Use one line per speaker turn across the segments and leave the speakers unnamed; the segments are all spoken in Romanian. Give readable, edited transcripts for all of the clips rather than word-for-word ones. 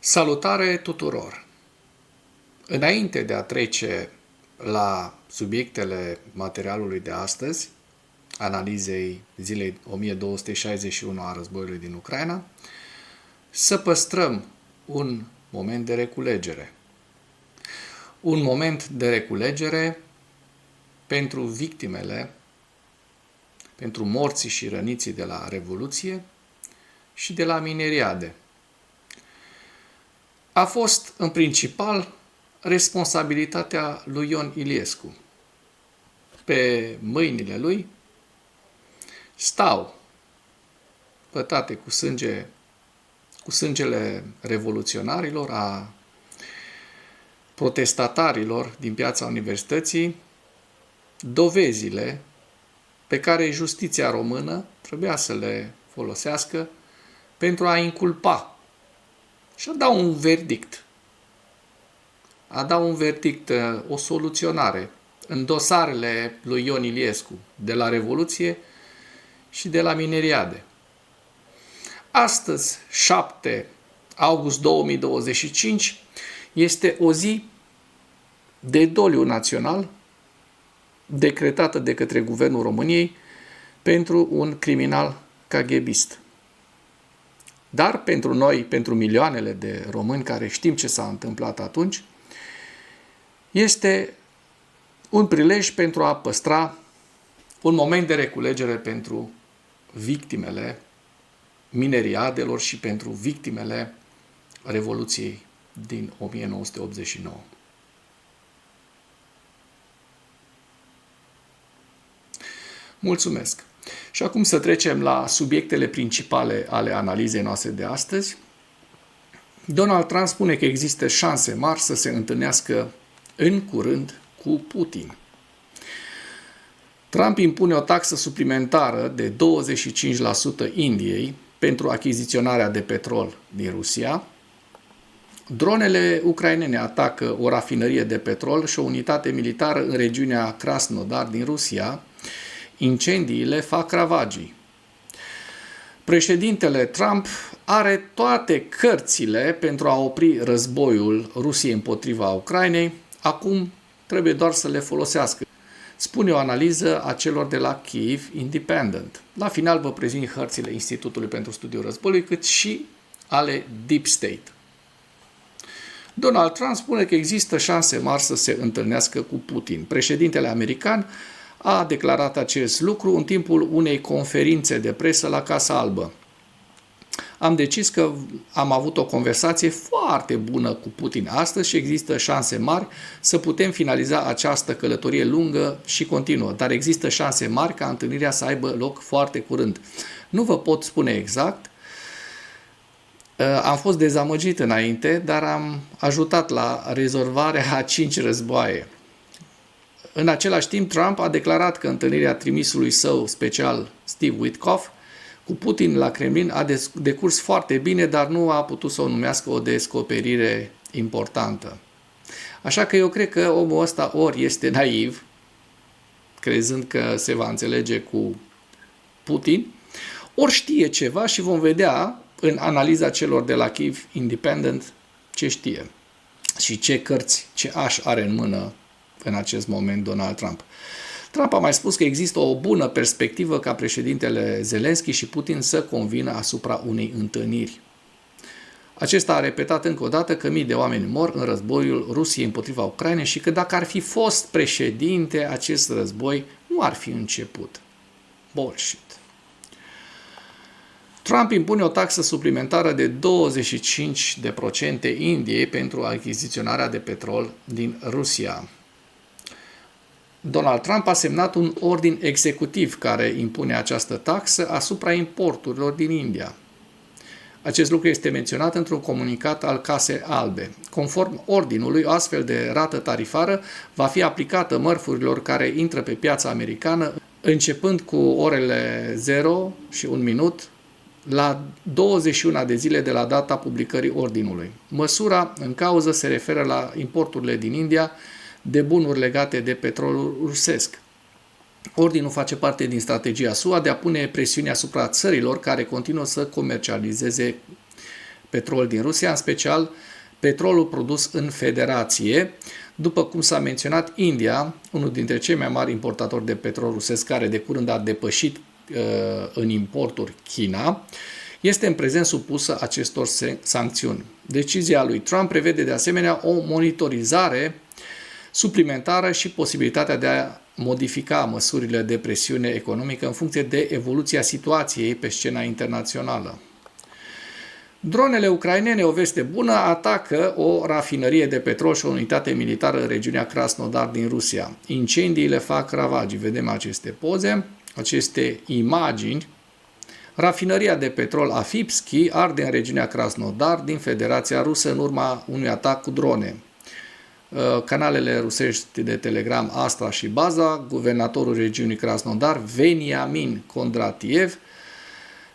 Salutare tuturor! Înainte de a trece la subiectele materialului de astăzi, analizei zilei 1261 a războiului din Ucraina, să păstrăm un moment de reculegere. Un moment de reculegere pentru victimele, pentru morții și răniții de la Revoluție și de la mineriade. A fost, în principal, responsabilitatea lui Ion Iliescu. Pe mâinile lui stau pătate cu sângele revoluționarilor, a protestatarilor din piața Universității, dovezile pe care justiția română trebuia să le folosească pentru a inculpa și a da un verdict. A da un verdict, o soluționare în dosarele lui Ion Iliescu de la Revoluție și de la mineriade. Astăzi, 7 august 2025, este o zi de doliu național decretată de către Guvernul României pentru un criminal KGBist. Dar pentru noi, pentru milioanele de români care știm ce s-a întâmplat atunci, este un prilej pentru a păstra un moment de reculegere pentru victimele mineriadelor și pentru victimele Revoluției din 1989. Mulțumesc! Și acum să trecem la subiectele principale ale analizei noastre de astăzi. Donald Trump spune că există șanse mari să se întâlnească în curând cu Putin. Trump impune o taxă suplimentară de 25% Indiei pentru achiziționarea de petrol din Rusia. Dronele ucrainene atacă o rafinărie de petrol și o unitate militară în regiunea Krasnodar din Rusia. Incendiile fac ravagii. Președintele Trump are toate cărțile pentru a opri războiul Rusiei împotriva Ucrainei, acum trebuie doar să le folosească. Spune o analiză a celor de la Kyiv Independent. La final vă prezint hărțile Institutului pentru Studiul Războiului, cât și ale Deep State. Donald Trump spune că există șanse mari să se întâlnească cu Putin. Președintele american a declarat acest lucru în timpul unei conferințe de presă la Casa Albă. Am decis că am avut o conversație foarte bună cu Putin astăzi și există șanse mari să putem finaliza această călătorie lungă și continuă, dar există șanse mari ca întâlnirea să aibă loc foarte curând. Nu vă pot spune exact. Am fost dezamăgit înainte, dar am ajutat la rezolvarea a 5 războaie. În același timp, Trump a declarat că întâlnirea trimisului său special, Steve Witkoff, cu Putin la Kremlin a decurs foarte bine, dar nu a putut să o numească o descoperire importantă. Așa că eu cred că omul ăsta ori este naiv, crezând că se va înțelege cu Putin, ori știe ceva și vom vedea în analiza celor de la Kyiv Independent ce știe și ce cărți, ce aș are în mână în acest moment Donald Trump. Trump a mai spus că există o bună perspectivă ca președintele Zelensky și Putin să convină asupra unei întâlniri. Acesta a repetat încă o dată că mii de oameni mor în războiul Rusiei împotriva Ucrainei și că dacă ar fi fost președinte, acest război nu ar fi început. Bullshit. Trump impune o taxă suplimentară de 25% Indiei pentru achiziționarea de petrol din Rusia. Donald Trump a semnat un ordin executiv care impune această taxă asupra importurilor din India. Acest lucru este menționat într-un comunicat al Casei Albe. Conform ordinului, o astfel de rată tarifară va fi aplicată mărfurilor care intră pe piața americană începând cu orele 0 și 1 minut la 21 de zile de la data publicării ordinului. Măsura în cauză se referă la importurile din India de bunuri legate de petrolul rusesc. Ordinul face parte din strategia SUA de a pune presiune asupra țărilor care continuă să comercializeze petrol din Rusia, în special petrolul produs în Federație. După cum s-a menționat, India, unul dintre cei mai mari importatori de petrol rusesc, care de curând a depășit în importuri China, este în prezent supusă acestor sancțiuni. Decizia lui Trump prevede de asemenea o monitorizare suplimentară și posibilitatea de a modifica măsurile de presiune economică în funcție de evoluția situației pe scena internațională. Dronele ucrainene, o veste bună, atacă o rafinărie de petrol și o unitate militară în regiunea Krasnodar din Rusia. Incendiile fac ravagii. Vedem aceste poze, aceste imagini. Rafinăria de petrol Afipski arde în regiunea Krasnodar din Federația Rusă în urma unui atac cu drone. Canalele rusești de Telegram Astra și Baza, guvernatorul regiunii Krasnodar, Veniamin Kondratiev,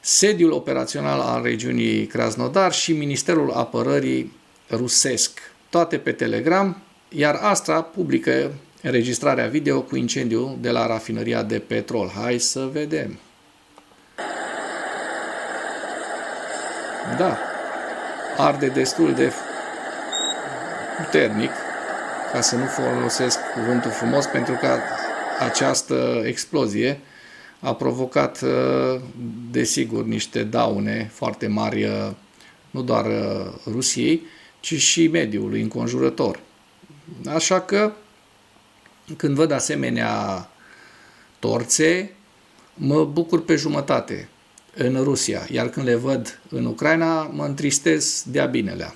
sediul operațional al regiunii Krasnodar și Ministerul Apărării rusesc. Toate pe Telegram, iar Astra publică înregistrarea video cu incendiu de la rafinăria de petrol. Hai să vedem. Da, arde destul de puternic, ca să nu folosesc cuvântul frumos, pentru că această explozie a provocat, desigur, niște daune foarte mari, nu doar Rusiei, ci și mediului înconjurător. Așa că, când văd asemenea torțe, mă bucur pe jumătate în Rusia, iar când le văd în Ucraina, mă întristez de-a binelea.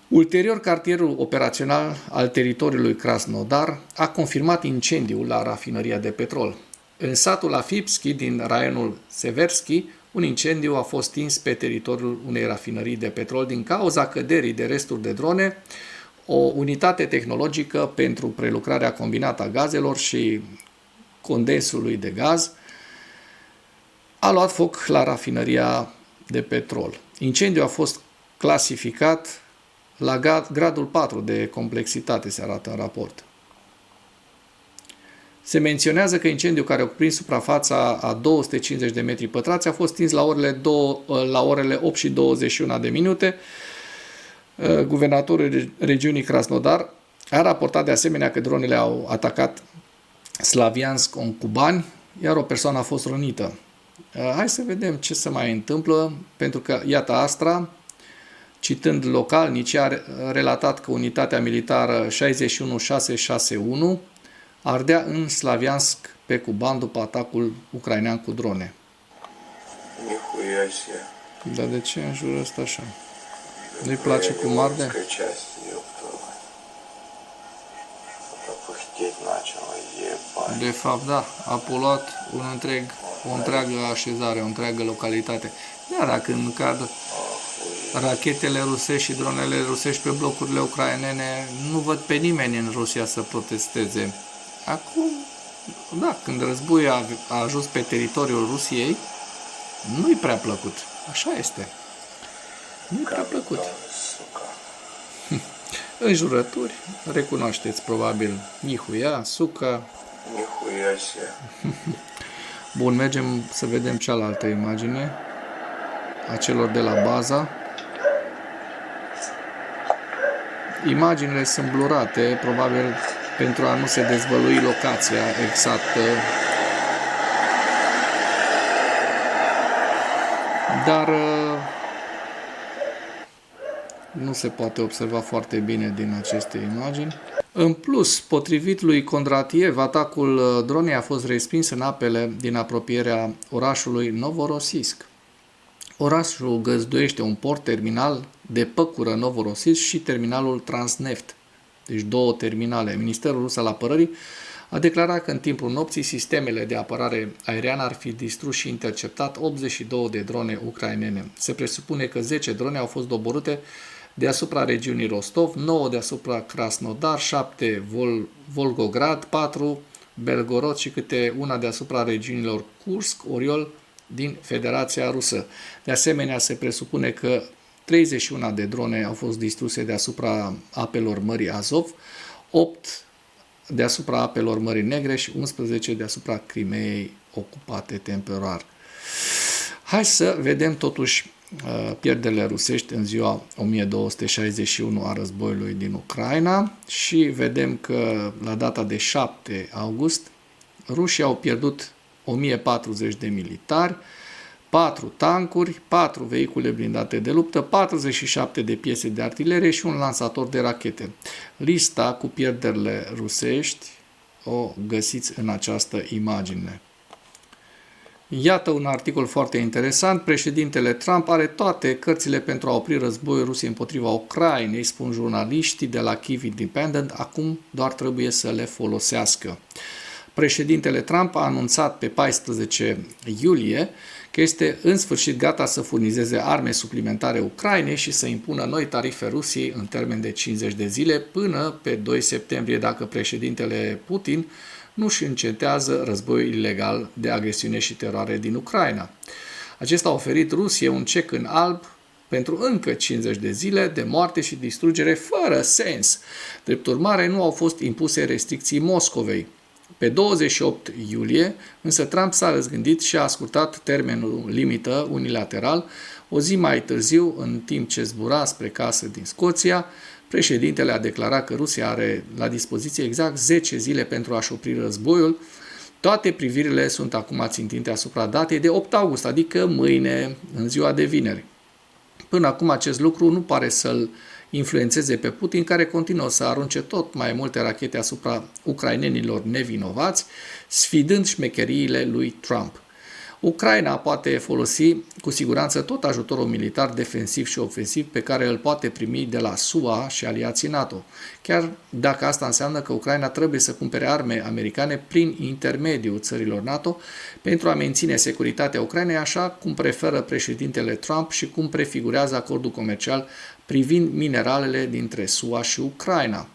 Ulterior, cartierul operațional al teritoriului Krasnodar a confirmat incendiul la rafinăria de petrol. În satul Afipski din raionul Severski, un incendiu a fost stins pe teritoriul unei rafinării de petrol din cauza căderii de resturi de drone, o unitate tehnologică pentru prelucrarea combinată a gazelor și condensului de gaz, a luat foc la rafinăria de petrol. Incendiul a fost clasificat la gradul 4 de complexitate, se arată în raport. Se menționează că incendiul, care a cuprins suprafața a 250 de metri pătrați, a fost stins la orele 8 și 21 de minute. Guvernatorul regiunii Krasnodar a raportat de asemenea că dronele au atacat Slaviansk în Cubani, iar o persoană a fost rănită. Hai să vedem ce se mai întâmplă, pentru că, iată, Astra, citând localnici, a relatat că unitatea militară 61661 ardea în Slaviansk pe Cuban după atacul ucrainean cu drone. Dar de ce în jurul ăsta așa? Nu-i place cum arde? De fapt, da, a poluat o întreagă așezare, o întreagă localitate. Da, când cad rachetele rusești și dronele rusești pe blocurile ucrainene, nu văd pe nimeni în Rusia să protesteze. Acum, da, când războiul a ajuns pe teritoriul Rusiei, nu-i prea plăcut. Așa este. Nu-i prea plăcut. Înjurături, recunoașteți probabil Nihuia, Suca. Bun, mergem să vedem cealaltă imagine a celor de la Baza. Imaginile sunt blurate, probabil pentru a nu se dezvălui locația exactă. Dar nu se poate observa foarte bine din aceste imagini. În plus, potrivit lui Kondratiev, atacul dronei a fost respins în apele din apropierea orașului Novorossiysk. Orașul găzduiește un port terminal de păcură Novorossiysk și terminalul Transneft, deci două terminale. Ministerul rus al apărării a declarat că în timpul nopții sistemele de apărare aeriană ar fi distrus și interceptat 82 de drone ucrainene. Se presupune că 10 drone au fost doborâte deasupra regiunii Rostov, 9 deasupra Krasnodar, 7 Volgograd, 4 Belgorod și câte una deasupra regiunilor Kursk, Oriol din Federația Rusă. De asemenea, se presupune că 31 de drone au fost distruse deasupra apelor Mării Azov, 8 deasupra apelor Mării Negre și 11 deasupra Crimeei ocupate temporar. Hai să vedem totuși pierderile rusești în ziua 1261 a războiului din Ucraina și vedem că la data de 7 august rușii au pierdut 1040 de militari, 4 tancuri, 4 vehicule blindate de luptă, 47 de piese de artilerie și un lansator de rachete. Lista cu pierderile rusești o găsiți în această imagine. Iată un articol foarte interesant. Președintele Trump are toate cărțile pentru a opri războiul Rusiei împotriva Ucrainei, spun jurnaliștii de la Kyiv Independent, acum doar trebuie să le folosească. Președintele Trump a anunțat pe 14 iulie că este în sfârșit gata să furnizeze arme suplimentare Ucrainei și să impună noi tarife Rusiei în termen de 50 de zile până pe 2 septembrie dacă președintele Putin nu își încetează războiul ilegal de agresiune și teroare din Ucraina. Acesta a oferit Rusiei un cec în alb pentru încă 50 de zile de moarte și distrugere fără sens. Drept urmare, nu au fost impuse restricții Moscovei. Pe 28 iulie, însă Trump s-a răzgândit și a ascultat termenul limită unilateral. O zi mai târziu, în timp ce zbura spre casă din Scoția, președintele a declarat că Rusia are la dispoziție exact 10 zile pentru a-și opri războiul. Toate privirile sunt acum țintite asupra datei de 8 august, adică mâine, în ziua de vineri. Până acum acest lucru nu pare să-l influențeze pe Putin, care continuă să arunce tot mai multe rachete asupra ucrainenilor nevinovați, sfidând șmecheriile lui Trump. Ucraina poate folosi cu siguranță tot ajutorul militar defensiv și ofensiv pe care îl poate primi de la SUA și aliații NATO, chiar dacă asta înseamnă că Ucraina trebuie să cumpere arme americane prin intermediul țărilor NATO pentru a menține securitatea Ucrainei, așa cum preferă președintele Trump și cum prefigurează acordul comercial privind mineralele dintre SUA și Ucraina.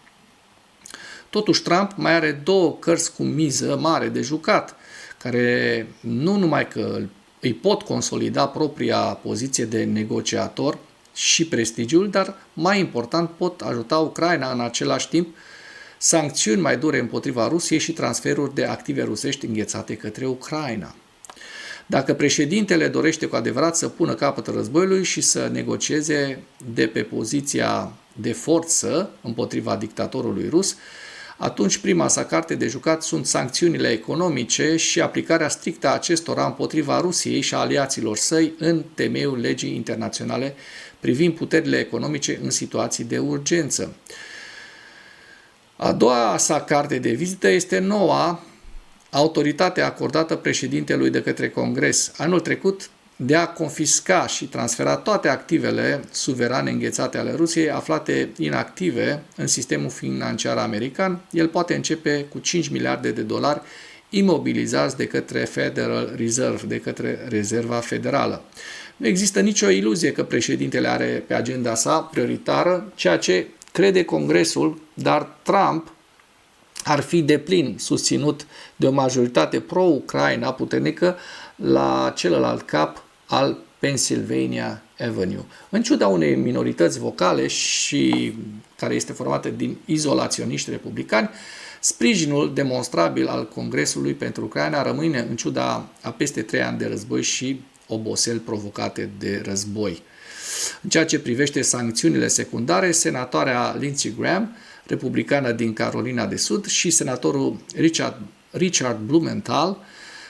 Totuși, Trump mai are două cărți cu miză mare de jucat, care nu numai că îi pot consolida propria poziție de negociator și prestigiul, dar mai important pot ajuta Ucraina în același timp sancțiuni mai dure împotriva Rusiei și transferuri de active rusești înghețate către Ucraina. Dacă președintele dorește cu adevărat să pună capăt războiului și să negocieze de pe poziția de forță împotriva dictatorului rus, atunci prima sa carte de jucat sunt sancțiunile economice și aplicarea strictă a acestora împotriva Rusiei și a aliaților săi în temeiul legii internaționale privind puterile economice în situații de urgență. A doua sa carte de vizită este noua autoritate acordată președintelui de către Congres anul trecut de a confisca și transfera toate activele suverane înghețate ale Rusiei aflate inactive în sistemul financiar american. El poate începe cu 5 miliarde de dolari imobilizați de către Federal Reserve, de către Rezerva Federală. Nu există nicio iluzie că președintele are pe agenda sa prioritară ceea ce crede Congresul, dar Trump ar fi deplin susținut de o majoritate pro-Ucraina puternică la celălalt cap al Pennsylvania Avenue. În ciuda unei minorități vocale și care este formată din izolaționiști republicani, sprijinul demonstrabil al Congresului pentru Ucraina rămâne în ciuda a peste 3 ani de război și oboseli provocate de război. În ceea ce privește sancțiunile secundare, senatoarea Lindsey Graham, republicană din Carolina de Sud, și senatorul Richard Blumenthal,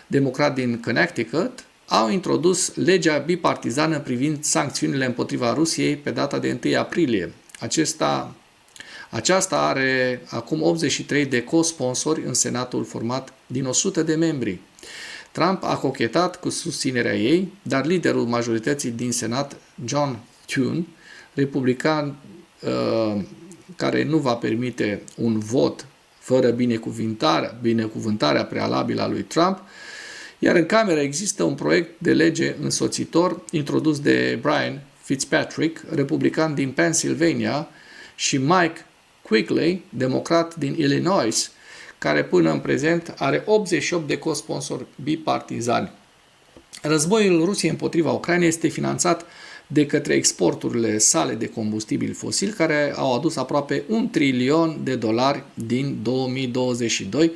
democrat din Connecticut, au introdus legea bipartizană privind sancțiunile împotriva Rusiei pe data de 1 aprilie. Aceasta are acum 83 de co-sponsori în Senatul format din 100 de membri. Trump a cochetat cu susținerea ei, dar liderul majorității din Senat, John Thune, republican care nu va permite un vot fără binecuvântarea prealabilă a lui Trump, iar în Cameră există un proiect de lege însoțitor introdus de Brian Fitzpatrick, republican din Pennsylvania, și Mike Quigley, democrat din Illinois, care până în prezent are 88 de co-sponsori bipartizani. Războiul Rusiei împotriva Ucrainei este finanțat de către exporturile sale de combustibil fosil, care au adus aproape $1 trilion din 2022,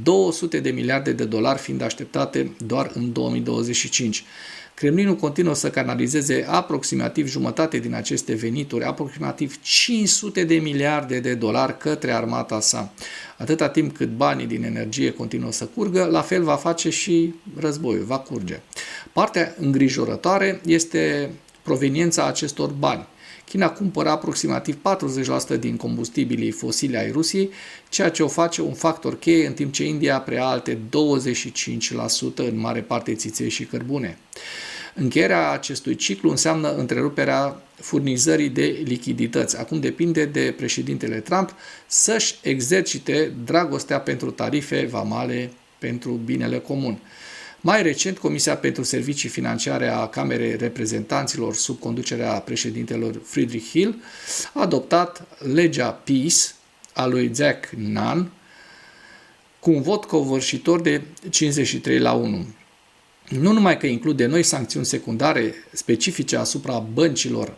200 de miliarde de dolari fiind așteptate doar în 2025. Kremlinul continuă să canalizeze aproximativ jumătate din aceste venituri, aproximativ 500 de miliarde de dolari către armata sa. Atâta timp cât banii din energie continuă să curgă, la fel va face și războiul, va curge. Partea îngrijorătoare este proveniența acestor bani. China cumpără aproximativ 40% din combustibilii fosili ai Rusiei, ceea ce o face un factor cheie, în timp ce India preia alte 25%, în mare parte țiței și cărbune. Încheierea acestui ciclu înseamnă întreruperea furnizării de lichidități. Acum depinde de președintele Trump să-și exercite dragostea pentru tarife vamale pentru binele comun. Mai recent, Comisia pentru Servicii Financiare a Camerei Reprezentanților, sub conducerea președintelor Friedrich Hill, a adoptat legea Peace a lui Jack Nunn cu un vot covârșitor de 53-1. Nu numai că include noi sancțiuni secundare specifice asupra băncilor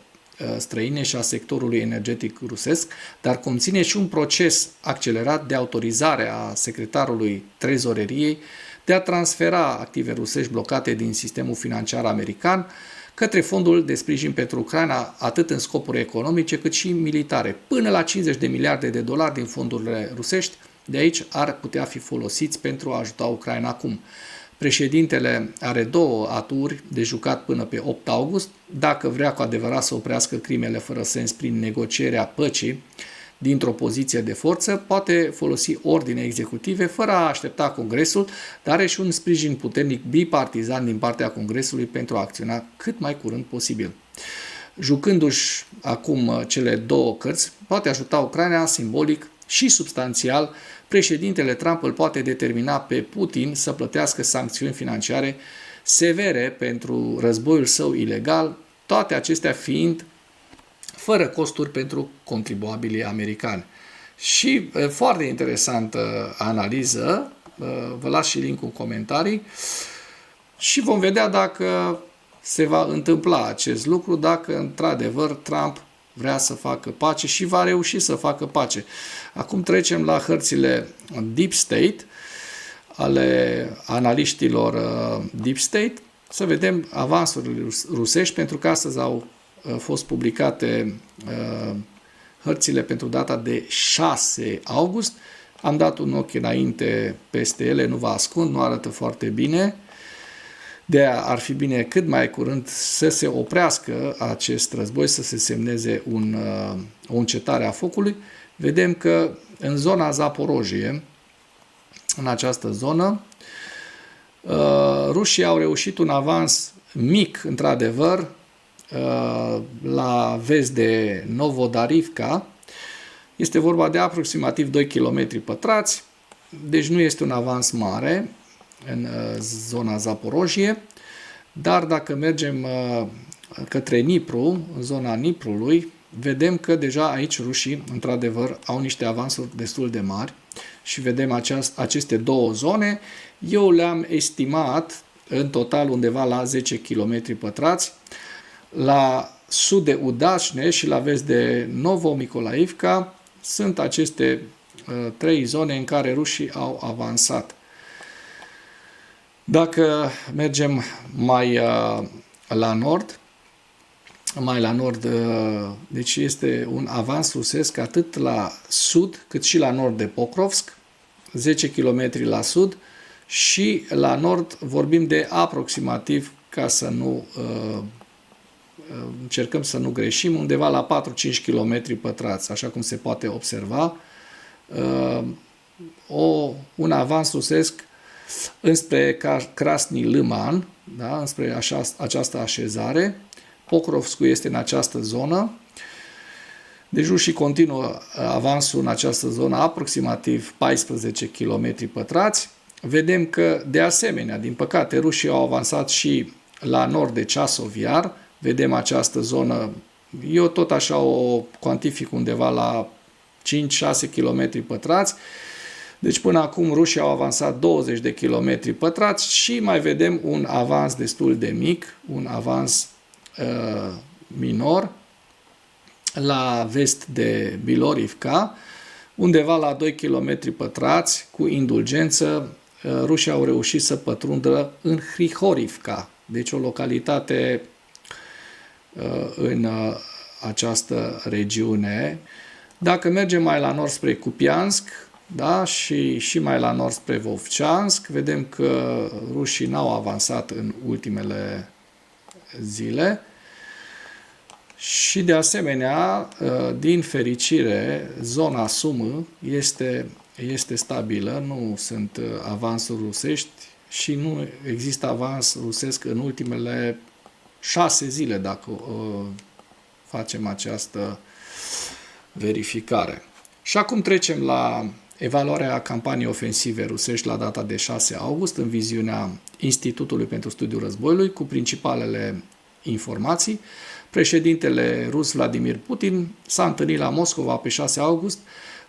străine și a sectorului energetic rusesc, dar conține și un proces accelerat de autorizare a secretarului trezoreriei de a transfera active rusești blocate din sistemul financiar american către fondul de sprijin pentru Ucraina, atât în scopuri economice cât și militare. Până la 50 de miliarde de dolari din fondurile rusești de aici ar putea fi folosiți pentru a ajuta Ucraina acum. Președintele are 2 aturi de jucat până pe 8 august. Dacă vrea cu adevărat să oprească crimele fără sens prin negocierea păcii dintr-o poziție de forță, poate folosi ordine executive fără a aștepta Congresul, dar are și un sprijin puternic bipartizan din partea Congresului pentru a acționa cât mai curând posibil. Jucându-și acum cele 2 cărți, poate ajuta Ucraina simbolic și substanțial. Președintele Trump îl poate determina pe Putin să plătească sancțiuni financiare severe pentru războiul său ilegal, toate acestea fiind fără costuri pentru contribuabilii americani. Și foarte interesantă analiză, vă las și link-ul în comentarii și vom vedea dacă se va întâmpla acest lucru, dacă într-adevăr Trump vrea să facă pace și va reuși să facă pace. Acum trecem la hărțile Deep State, ale analiștilor Deep State, să vedem avansurile rusești, pentru că astăzi au fost publicate hărțile pentru data de 6 august. Am dat un ochi înainte peste ele, nu vă ascund, nu arată foarte bine. De-aia ar fi bine cât mai curând să se oprească acest război, să se semneze o încetare a focului. Vedem că în zona Zaporojie, în această zonă, rușii au reușit un avans mic, într-adevăr, la vest de Novodarivka. Este vorba de aproximativ 2 km pătrați, deci nu este un avans mare în zona Zaporojie, dar dacă mergem către Nipru, în zona Niprului, vedem că deja aici rușii, într-adevăr, au niște avansuri destul de mari și vedem aceste 2 zone. Eu le-am estimat în total undeva la 10 km pătrați, la sud de Udașne și la vest de Novomicolaivka sunt aceste 3 zone în care rușii au avansat. Dacă mergem mai la nord, deci este un avans rusesc atât la sud cât și la nord de Pokrovsk, 10 km la sud, și la nord vorbim de aproximativ, ca să nu încercăm să nu greșim, undeva la 4-5 km pătrați, așa cum se poate observa, un avans rusesc înspre Krasny Liman, da, înspre această așezare. Pokrovskul este în această zonă. Deci rușii continuă avansul în această zonă aproximativ 14 km pătrați. Vedem că, de asemenea, din păcate, rușii au avansat și la nord de Chasov Yar. Vedem această zonă, eu tot așa o cuantific undeva la 5-6 km pătrați. Deci până acum rușii au avansat 20 de km pătrați și mai vedem un avans destul de mic, un avans minor la vest de Bilorivka, undeva la 2 km pătrați, cu indulgență, rușii au reușit să pătrundă în Hrihorivka. deci o localitate în această regiune. Dacă mergem mai la nord spre Kupiansk, da, și mai la nord spre Vovchansk, vedem că rușii n-au avansat în ultimele zile și de asemenea, din fericire, zona Sumă este stabilă, nu sunt avansuri rusești și nu există avans rusesc în ultimele 6 zile, dacă facem această verificare. Și acum trecem la evaluarea campaniei ofensive rusești la data de 6 august, în viziunea Institutului pentru Studiul Războiului, cu principalele informații. Președintele rus Vladimir Putin s-a întâlnit la Moscova pe 6 august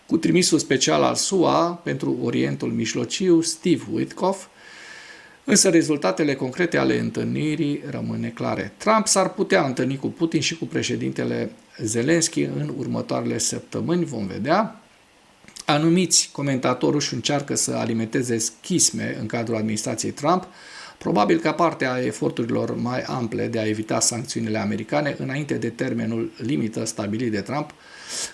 cu trimisul special al SUA pentru Orientul Mijlociu, Steve Witkoff, însă rezultatele concrete ale întâlnirii rămân neclare. Trump s-ar putea întâlni cu Putin și cu președintele Zelensky în următoarele săptămâni, vom vedea. Anumiți comentatori își încearcă să alimenteze schisme în cadrul administrației Trump, probabil ca parte a eforturilor mai ample de a evita sancțiunile americane înainte de termenul limită stabilit de Trump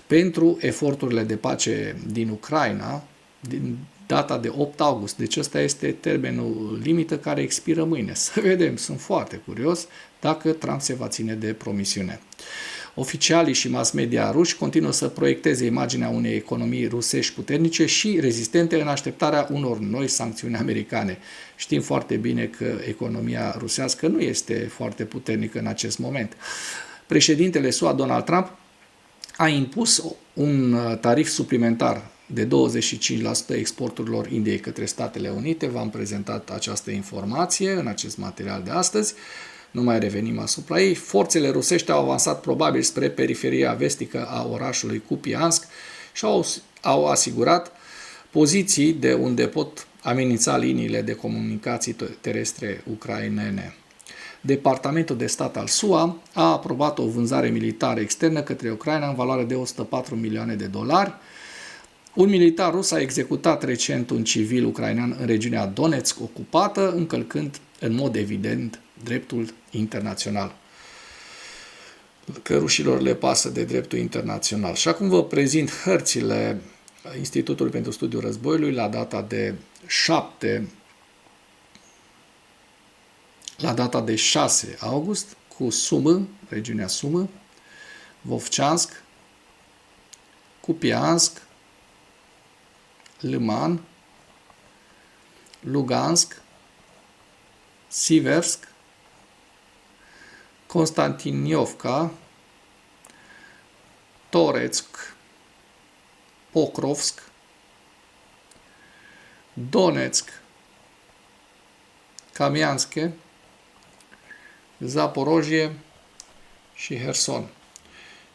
pentru eforturile de pace din Ucraina, din data de 8 august. Deci ăsta este termenul limită care expiră mâine. Să vedem, sunt foarte curios dacă Trump se va ține de promisiune. Oficialii și mass media ruși continuă să proiecteze imaginea unei economii rusești puternice și rezistente în așteptarea unor noi sancțiuni americane. Știm foarte bine că economia rusească nu este foarte puternică în acest moment. Președintele SUA, Donald Trump, a impus un tarif suplimentar de 25% exporturilor Indiei către Statele Unite. V-am prezentat această informație în acest material de astăzi. Nu mai revenim asupra ei. Forțele rusești au avansat probabil spre periferia vestică a orașului Kupiansk și au asigurat poziții de unde pot amenința liniile de comunicații terestre ucrainene. Departamentul de stat al SUA a aprobat o vânzare militară externă către Ucraina în valoare de 104 milioane de dolari. Un militar rus a executat recent un civil ucrainean în regiunea Donetsk ocupată, încălcând în mod evident dreptul internațional. Că rușilor le pasă de dreptul internațional. Și acum vă prezint hărțile Institutului pentru Studiul Războiului la data de 6 august, cu Sumă, regiunea Sumă, Vovchansk, Kupiansk, Liman, Lugansk, Siversk, Konstantiniovka, Toretsk, Pokrovsk, Donetsk, Kamianske, Zaporojie și Herson.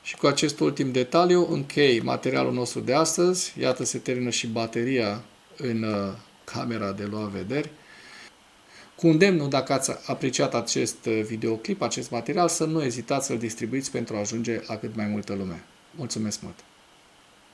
Și cu acest ultim detaliu închei materialul nostru de astăzi. Iată, se termină și bateria în camera de luat vederi. Cu îndemnul, dacă ați apreciat acest videoclip, acest material, să nu ezitați să-l distribuiți pentru a ajunge la cât mai multă lume. Mulțumesc mult!